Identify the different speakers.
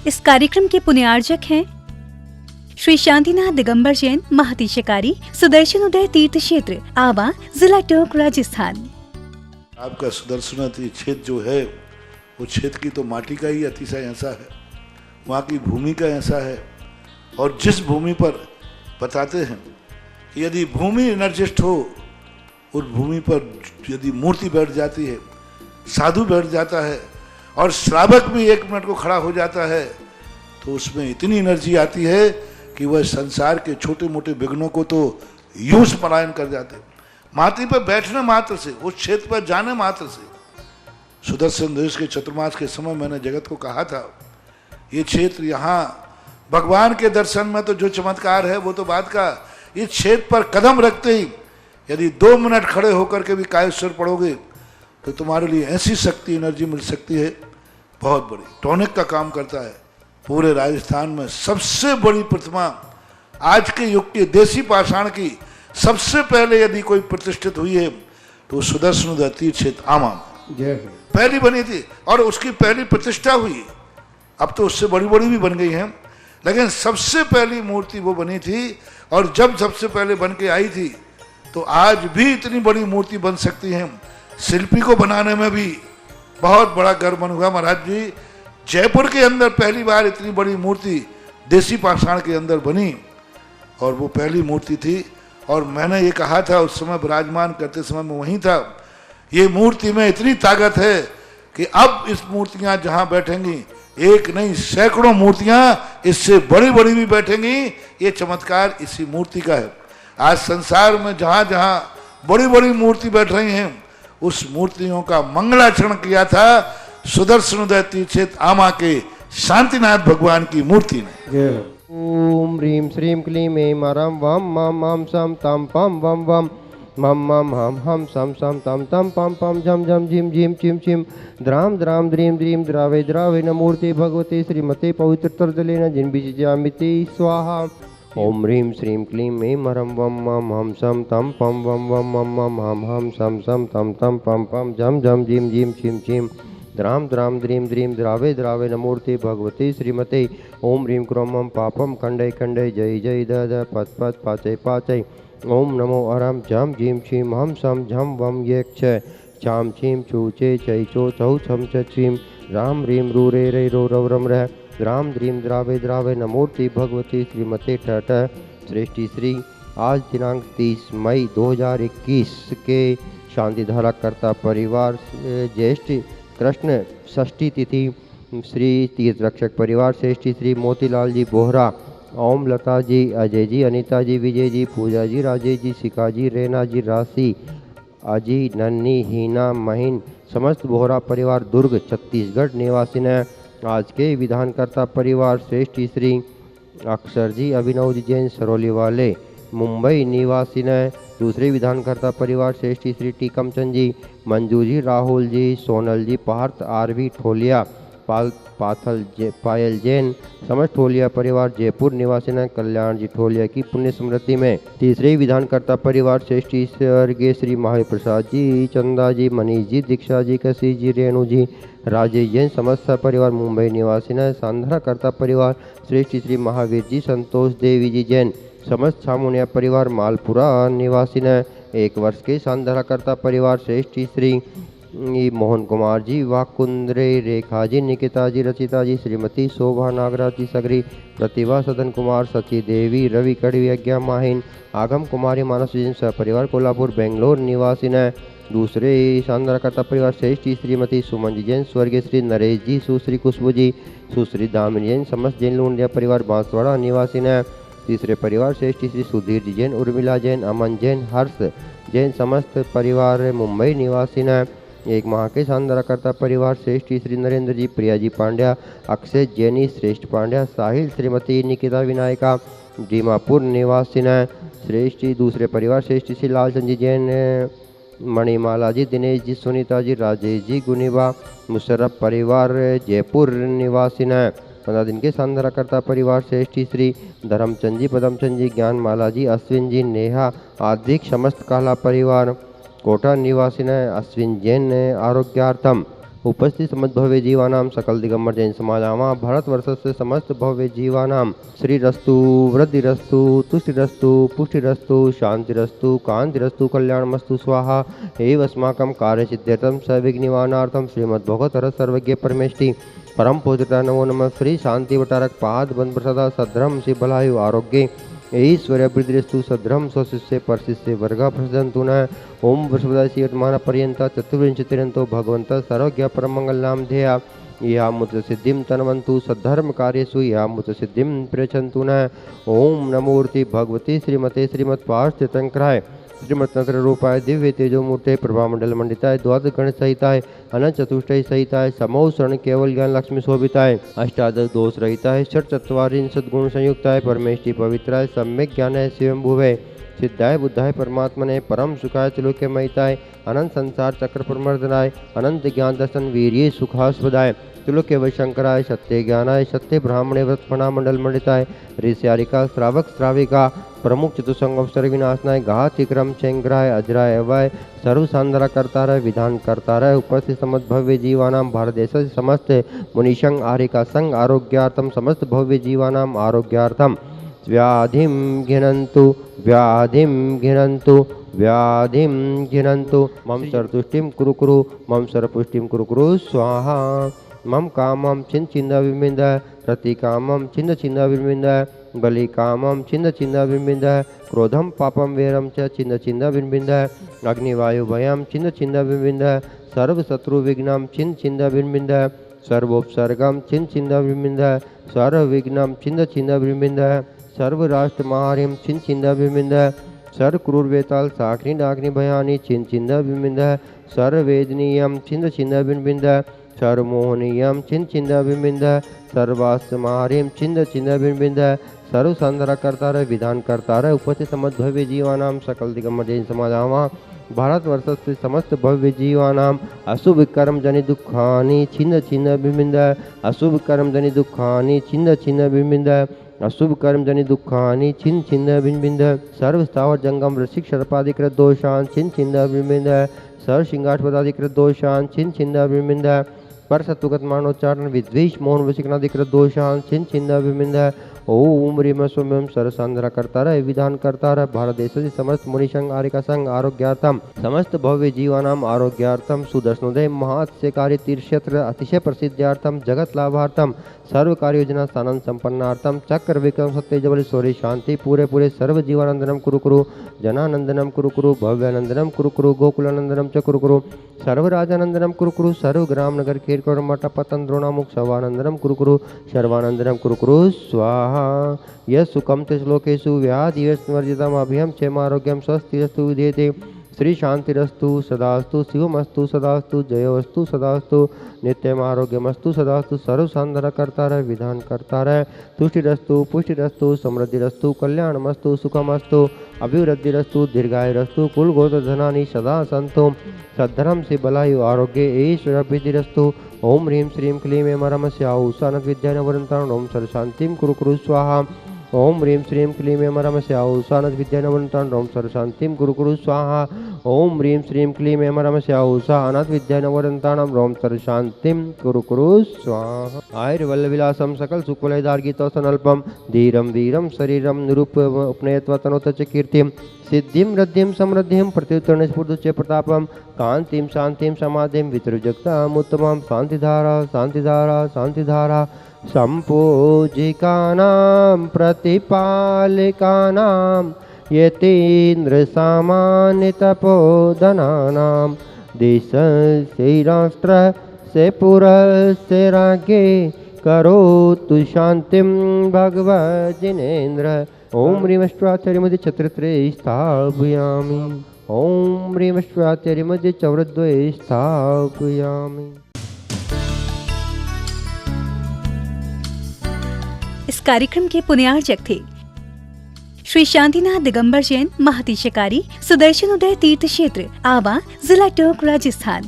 Speaker 1: इस कार्यक्रम के पुण्यार्जक हैं श्री शांतिनाथ दिगंबर जैन महातिशकारी सुदर्शन उदय तीर्थ क्षेत्र आवा, जिला टोंक, राजस्थान।
Speaker 2: आपका सुदर्शन क्षेत्र जो है वो क्षेत्र की तो माटी का ही अतिशय ऐसा है, वहाँ की भूमि का ऐसा है। और जिस भूमि पर बताते हैं कि यदि भूमि एनर्जिस्ट हो, उस भूमि पर यदि मूर्ति बैठ जाती है, साधु बैठ जाता है और श्रावक भी 1 मिनट को खड़ा हो जाता है, तो उसमें इतनी एनर्जी आती है कि वह संसार के छोटे मोटे विघ्नों को तो यूं पलायन कर जाते हैं। माटी पर बैठने मात्र से, उस क्षेत्र पर जाने मात्र से। सुदर्शन देश के चतुर्मास के समय मैंने जगत को कहा था, ये क्षेत्र यहाँ भगवान के दर्शन में तो जो चमत्कार है वो तो बात का, इस क्षेत्र पर कदम रखते ही यदि 2 मिनट खड़े होकर के भी कायेश्वर पढ़ोगे तो तुम्हारे लिए ऐसी शक्ति एनर्जी मिल सकती है बहुत बड़ी। टॉनिक का काम करता है। पूरे राजस्थान में सबसे बड़ी प्रतिमा आज के युग के देसी पाषाण की सबसे पहले यदि कोई प्रतिष्ठित हुई है तो सुदर्शन तीर्थ क्षेत्र आमा पहली बनी थी और उसकी पहली प्रतिष्ठा हुई। अब तो उससे बड़ी बड़ी भी बन गई हैं, लेकिन सबसे पहली मूर्ति वो बनी थी। और जब सबसे पहले बन के आई थी तो आज भी इतनी बड़ी मूर्ति बन सकती है। शिल्पी को बनाने में भी बहुत बड़ा गर्व हुआ महाराज जी। जयपुर के अंदर पहली बार इतनी बड़ी मूर्ति देसी पाषाण के अंदर बनी और वो पहली मूर्ति थी। और मैंने ये कहा था उस समय विराजमान करते समय मैं वहीं था, ये मूर्ति में इतनी ताकत है कि अब इस मूर्तियां जहां बैठेंगी, एक नहीं सैकड़ों मूर्तियां इससे बड़ी बड़ी भी बैठेंगी। ये चमत्कार इसी मूर्ति का है। आज संसार में जहां जहां बड़ी बड़ी मूर्ति बैठ रही हैं, उस मूर्तियों का मंगलाचरण किया था सुदर्शन तीर्थ क्षेत्र आमा के शांतिनाथ भगवान की मूर्ति ने।
Speaker 3: ओम ह्रीं श्रीं क्लीं ऐं ह्रम वम मम हम सम तम पम वम वम मम मम हम सम सम तम तम पम पम झम झम झिम झिम चिम चिम द्राम द्राम द्रीम द्रीम द्रावे द्रावे न मूर्ति भगवते श्रीमते पवित्र तर्जलेन जिन्बिजामिति स्वाहा। ओम ह्रीं श्रीं क्लीं ऐं ह्रम वम मम हम सम तम पम वम वम मम मम हम सम सम तम तम पम पम झम झम झिम झिम चिम चिम द्राम द्राम द्रीम द्रीम द्रावे द्रावे नमूर्ति भगवती श्रीमते। ओम ह्रीं क्रोमम पापम खंडे खंडे जय जय द द पत पत पाचय पाचय। ओम नमो अरम झम झीम छीम हम सम झम वम येक छ चाम छीम छू चे चै चो चौ छम छ छीम राम ह्रीं रू रे रे रो रव रम रह द्राम द्रीम द्रावे द्रावे नमूर्ति भगवती श्रीमते ठ सृष्टि श्री। आज दिनांक 30 मई 2021 के शांतिधारा कर्ता परिवार ज्येष्ठ कृष्ण षष्ठी तिथि श्री तीर्थ रक्षक परिवार श्रेष्ठी श्री मोतीलाल जी बोहरा, ओम लता जी, अजय जी, अनीता जी, विजय जी, पूजा जी, राजेश जी, शिखा जी, रेना जी, राशि, अजी, नन्नी, हीना, महीन समस्त बोहरा परिवार दुर्ग छत्तीसगढ़ निवासी ने। आज के विधानकर्ता परिवार श्रेष्ठी श्री अक्षर जी, अभिनव जी जैन सरौली वाले मुंबई निवासी ने। दूसरे विधानकर्ता परिवार श्रेष्ठी श्री टीकमचंद जी, मंजू जी, राहुल जी, सोनल जी, पार्थ आरवी ठोलिया, पायल जैन समस्त ठोलिया परिवार जयपुर निवासी ने। कल्याण जी ठोलिया की पुण्य स्मृति में। तीसरे विधानकर्ता परिवार श्रेष्ठी स्वर्गीय श्री महाप्रसाद जी, चंदा जी, मनीष जी, दीक्षा जी, कसी जी, रेणु जी, राजेश जैन समस्त परिवार मुंबई निवासी ने। सांध्राकर्ता परिवार श्रेष्ठी श्री महावीर जी, संतोष देवी जी जैन समस्त छामुनिया परिवार मालपुरा निवासी ने। 1 वर्ष के सांध्राकर्ता परिवार श्रेष्ठी श्री मोहन कुमार जी, वाकुंद्रे रेखा जी, निकिता जी, रचिता जी, श्रीमती शोभा नागराज जी, सगरी प्रतिभा, सदन कुमार, सची देवी, रवि कड़वी, अज्ञा माहिन, आगम कुमारी, मानस जैन सपरिवार कोल्हापुर बेंगलोर निवासी ने। दूसरे सांध्राकर्ता परिवार श्रेष्ठी श्रीमती सुमन जी जैन, स्वर्गीय श्री नरेश जी, सुश्री खुशबू जी, सुश्री दामिनी जैन समस्त जैन लूंडिया परिवार बांसवाड़ा निवासी ने। तीसरे परिवार श्रेष्ठी श्री सुधीर जी जैन, उर्मिला जैन, अमन जैन, हर्ष जैन समस्त परिवार मुंबई निवासी ने। 1 माह के सांध्राकर्ता परिवार श्रेष्ठी श्री नरेंद्र जी, प्रिया जी पांड्या, अक्षय जैनी, श्रेष्ठ पांड्या, साहिल श्रीमती निकिता विनायका दीमापुर निवासी ने। श्रेष्ठी दूसरे परिवार श्रेष्ठी श्री लालचंद जी जैन, मणिमाला जी, दिनेश जी, सुनीता जी, राजेश जी, गुनिबा मुशर्रफ परिवार जयपुर निवासी ने। 15 दिन के सांध्राकर्ता परिवार श्रेष्ठी श्री धर्मचंद जी, पदमचंद जी, ज्ञानमाला जी, अश्विन जी, नेहा आदि समस्त काला परिवार कोटा निवासी ने। अश्विन जैन ने आरोग्यार्थम उपस्थित समस्त भव्य जीवानां सकल दिगंबर जैन समाजामा भारतवर्षस्य समस्त भव्य जीवानां श्रीरस्तु वृद्धिरस्तु तुष्टिरस्तु पुष्टिरस्तु शांतिरस्तु कांतिरस्तु कल्याणमस्तु स्वाहा एव अस्माकं कार्यसिद्ध्यर्थं सविघ्ननिवारणार्थं श्रीमद्भगवतर सर्वज्ञ परमेष्टि परम पूजिता नमो नमः श्री शांति वटारक पाद बंद प्रसादा सद्रम शिव बलायु आरोग्य ऐश्वर्य वृद्धिस्तु सद्रम स्वशिष्य परशिष्य वर्गा प्रसदंतु न ओम वृषभदा श्रीमान पर्यंत चतुर्विंशतिरंतो भगवंत सर्वज्ञ परम मंगल नाम ध्येया या मुत सिद्धिं तन्वन्तु सद्धर्म कार्यसु या मुत सिद्धिं प्रयच्छन्तु न ओम नमोर्ति भगवती श्रीमते श्रीमत्पार्श्वतंक्राय श्रीमत्नगर रूपाय दिव्य तेजो मूर्ते प्रभामंडल मंडिताय द्वादश गण सहिताय अनंत चतुष्टय सहिताय समो शरण केवल ज्ञान लक्ष्मी शोभिताय अष्टादश दोष रहिताय षट चत्वारिंशत् गुण संयुक्ताय परमेष्टि पवित्राय सम्यक ज्ञानाय स्वयं भुवे सिद्धाय बुद्धाय परमात्मने परम सुखाय त्रिलोक्य महिताय अनंत संसार चक्र प्रमर्दनाय अनंत ज्ञान दर्शन वीर्ये सुखास्पदाय त्रिलोक्य वैशंकराय सत्य ज्ञानाय सत्य ब्राह्मणे व्रतपणा मंडल मंडिताय ऋष्यारिका श्रावक श्राविका प्रमुख चतुसंगम स्तर विनाशनाय घात क्रम चेंग्राय अजराय अवय सर्व सांदरा करता रहे विधान करता रहे उपस्थित समस्त भव्य जीवानाम भारत देश समस्त मुनिशंग आरिका संग आरोग्यार्थम समस्त भव्य जीवानाम आरोग्यार्थम व्याधिं घिनन्तु व्याधिं घिनन्तु व्याधिं घिनन्तु मम सर्तुष्टिं कुरु कुरु मम सर्वपुष्टिं कुरु कुरु स्वाहा मम कामं छिन्न छिन्न विमिन्द प्रतिकामं छिन्न छिन्न विमिन्द बलिकामं छिन्न छिन्न विमिन्द क्रोधं पापं वेरं च छिन्न छिन्न विमिन्द अग्निवायु भयं छिन्न छिन्न विमिन्द सर्वशत्रुविघ्नं छिन्न छिन्न विमिन्द सर्वोपसर्गं छिन्न छिन्न विमिन्द सर्वविघ्नं छिन्न छिन्न विमिन्द सर्वराष्ट्रमाहारिं छिन्न छिन्न विमिन्द सर्वक्रूरवेताल साग्नि डाग्नि भयानि छिन्न छिन्न विमिन्द सर्ववेदनीयं छिन्न छिन्न विमिन्द सर्वमोहनीयं छिन्न छिन्न विमिन्द सर्वास्मारिं छिन्न छिन्न विमिन्द सर्वसंदरा करता रहे विधान करता रहे उपस्थित समस्त भव्य जीवानां सकल दिगंबर जैन समाजामा भारतवर्षस्य समस्त भव्य जीवानां अशुभ कर्म जनि दुःखानि छिन्न छिन्न विमिन्द अशुभ कर्म जनि दुःखानि छिन्न छिन्न विमिन्द अशुभ कर्म जनि दुःखानि छिन्न छिन्न विमिन्द सर्व स्थावर जंगम ऋषिक सर्पादिकृत दोषान् छिन्न छिन्न विमिन्द सर्व सिंहासपदादिकृत दोषान् छिन्न छिन्न विमिन्द पर सत्वगत मानोच्चारण विद्वेष मोहन वशिकनादिकृत दोषान् छिन्न छिन्न विमिन्द ओम ह्रीम स्वयं सरसंद्र करता रहे विधान करता रहे भारत देश समस्त मुनिसंग आरिका संघ आरोग्यार्थम समस्त भव्य जीवानाम आरोग्यार्थम सुदर्शनोदय महात्स्यकारी तीर्थक्षेत्र अतिशय प्रसिद्धार्थम जगत लाभार्थम सर्व कार्य योजना स्थान संपन्नार्थम चक्र विक्रम सत्य जबल शौर्य शांति पूरे पूरे सर्व जीवानंदनम कुरु कुरु जनानंदनम कुरु कुरु भव्यानंदनम कुरु कुरु गोकुलानंदनम च कुरु कुरु सर्वराजानंदनम कुरु कुरु सर्व ग्राम नगर कीर्कर मठ पतन द्रोणामुख शवानंदनम कुरु कुरु सर्वानंदनम कुरु कुरु स्वाहा यः सुखम ते श्लोकेषु व्याधिवर्जितम अभयम क्षेमारोग्यम स्वस्थिरस्तु विधेयते श्री शांतिरस्तु सदास्तु शिवमस्तु सदास्तु जयोस्तु सदास्तु नित्यम आरोग्यमस्तु सदास्तु सर्व संदर करता रहे विधान करता रहे तुष्टिरस्तु पुष्टिरस्तु समृद्धिरस्तु कल्याणमस्तु सुखमस्तु अभिवृद्धिरस्तु दीर्घायुरस्तु कुल गोत्र धनानि सदा संतो सद्धर्म से बलायु आरोग्य ऐश्वर्य वृद्धिरस्तु ओम ह्रीं श्रीं क्लीं ऐं मरम स्याउ सानत विद्यानवरंताण ओम सर्व शांतिं कुरु कुरु स्वाहा ओम ह्रीं श्रीं क्लीं ऐं मरम स्याउ सानत विद्यानवरंताण ओम सर्व शांतिं कुरु कुरु स्वाहा ओम ह्रीं श्रीं क्लीं ऐं मरम स्याउ सानत विद्यानवरंताण ओम सर्व शांतिं कुरु कुरु स्वाहा आयुर्वल्लविलासं सकल सुकुलैदार्गितोसनल्पं धीरं वीरं शरीरं निरूप उपनयत्वा तनोत च कीर्तिं सिद्धिं रद्धिं समृद्धिं प्रत्युत्तरणे स्फुर्दुच्च प्रतापं कांतिं शांतिं समाधिं वितरुजगताम् उत्तमं शांतिधारा शांतिधारा शांतिधारा संपूजिकानां प्रतिपालिकानां यतीन्द्र सामान्य तपोधनानां देशस्य राष्ट्र से पुरस्य राज्ञे करोतु शांतिं भगवज्जिनेन्द्र ओम ह्रीमश्वाचार्यमध्ये चतुर्थे स्थापयामि ओम ह्रीमश्वाचार्यमध्ये चौरद्वये स्थापयामि।
Speaker 1: इस कार्यक्रम के पुण्यार्चक थे श्री शांतिनाथ दिगंबर जैन महातिशकारी सुदर्शन उदय तीर्थ क्षेत्र आवा जिला टोंक राजस्थान।